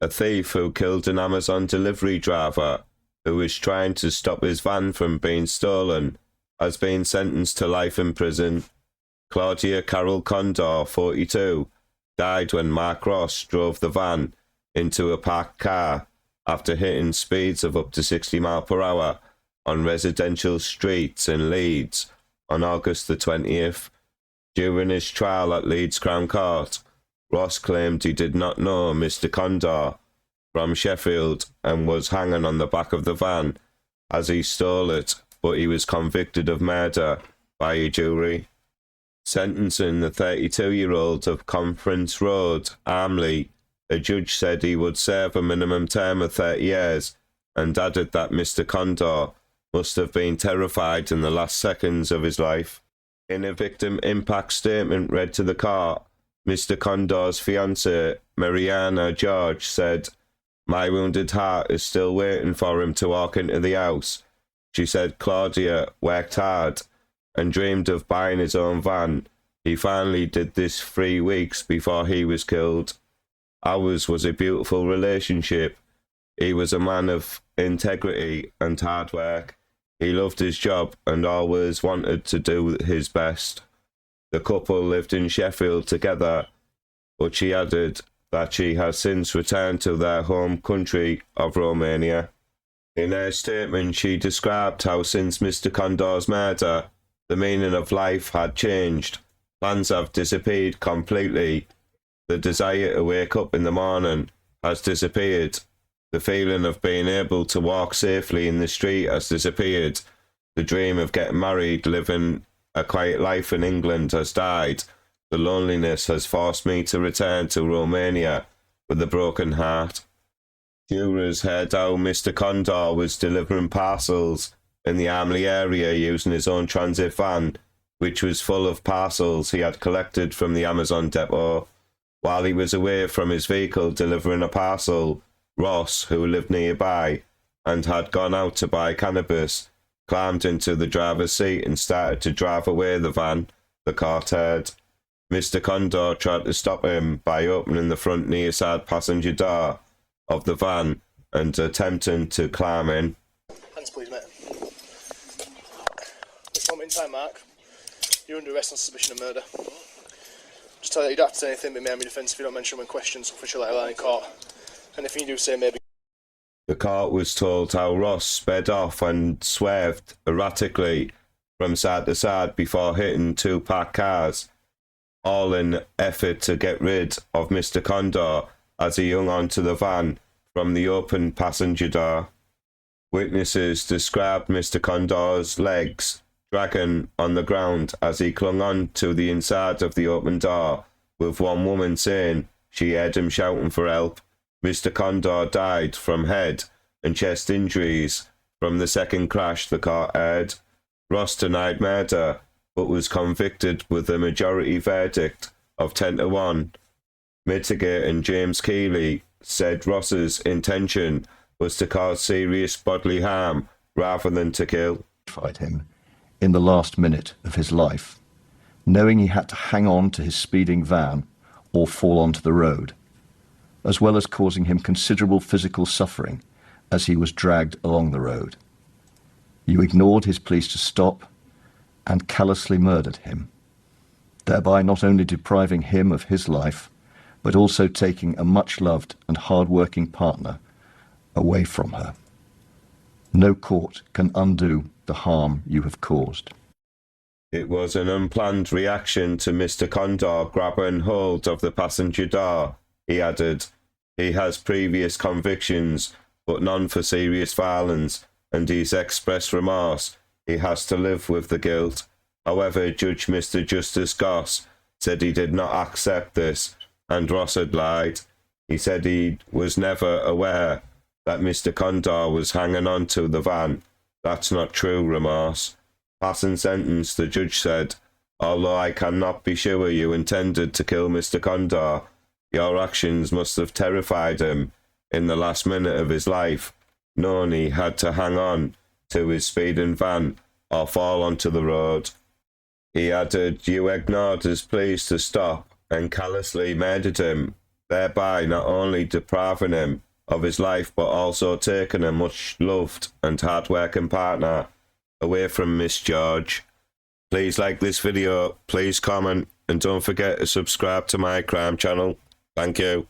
A thief who killed an Amazon delivery driver who was trying to stop his van from being stolen has been sentenced to life in prison. Claudiu Carol-Kondor, 42, died when Mark Ross drove the van into a parked car after hitting speeds of up to 60 miles per hour on residential streets in Leeds on August the 20th. During his trial at Leeds Crown Court, Ross claimed he did not know Mr. Kondor from Sheffield and was hanging on the back of the van as he stole it, but he was convicted of murder by a jury. Sentencing the 32-year-old of Conference Road, Armley, a judge said he would serve a minimum term of 30 years and added that Mr. Kondor must have been terrified in the last seconds of his life. In a victim impact statement read to the court, Mr. Kondor's fiancée, Mariana George, said, "My wounded heart is still waiting for him to walk into the house." She said Claudia worked hard and dreamed of buying his own van. He finally did this 3 weeks before he was killed. Ours was a beautiful relationship. He was a man of integrity and hard work. He loved his job and always wanted to do his best. The couple lived in Sheffield together, but she added that she has since returned to their home country of Romania. In her statement, she described how since Mr. Kondor's murder, the meaning of life had changed. Plans have disappeared completely. The desire to wake up in the morning has disappeared. The feeling of being able to walk safely in the street has disappeared. The dream of getting married, living a quiet life in England has died. The loneliness has forced me to return to Romania with a broken heart. Jurors heard how Mr. Kondor was delivering parcels in the Armley area using his own transit van, which was full of parcels he had collected from the Amazon depot. While he was away from his vehicle delivering a parcel, Ross, who lived nearby and had gone out to buy cannabis, climbed into the driver's seat and started to drive away the van, the court heard. Mr. Kondor tried to stop him by opening the front near side passenger door of the van and attempting to climb in. Hands please, mate. This moment in time, Mark, you're under arrest on suspicion of murder. Just tell you that you don't have to say anything but may be defence if you don't mention them in questions, official letter in court. Anything you do say maybe. The court was told how Ross sped off and swerved erratically from side to side before hitting 2 parked cars, all in effort to get rid of Mr. Kondor as he hung onto the van from the open passenger door. Witnesses described Mr. Kondor's legs dragging on the ground as he clung on to the inside of the open door, with one woman saying she heard him shouting for help. Mr. Kondor died from head and chest injuries from the second crash, the court heard. Ross denied murder, but was convicted with a majority verdict of 10-1. Mitigator James Keeley said Ross's intention was to cause serious bodily harm rather than to kill. Him in the last minute of his life, knowing he had to hang on to his speeding van or fall onto the road, as well as causing him considerable physical suffering as he was dragged along the road. You ignored his pleas to stop and callously murdered him, thereby not only depriving him of his life, but also taking a much-loved and hard-working partner away from her. No court can undo the harm you have caused. It was an unplanned reaction to Mr. Kondor grabbing hold of the passenger door, he added. He has previous convictions, but none for serious violence, and he's expressed remorse. He has to live with the guilt. However, Judge Mr. Justice Goss said he did not accept this, and Ross had lied. He said he was never aware that Mr. Kondor was hanging on to the van. That's not true, remorse. Passing sentence, the judge said, although I cannot be sure you intended to kill Mr. Kondor, your actions must have terrified him in the last minute of his life, knowing he had to hang on to his speeding van or fall onto the road. He added, you ignored his pleas to stop and callously murdered him thereby not only depriving him of his life but also taking a much loved and hard-working partner away from Miss George. Please like this video, please comment, and don't forget to subscribe to my crime channel. Thank you.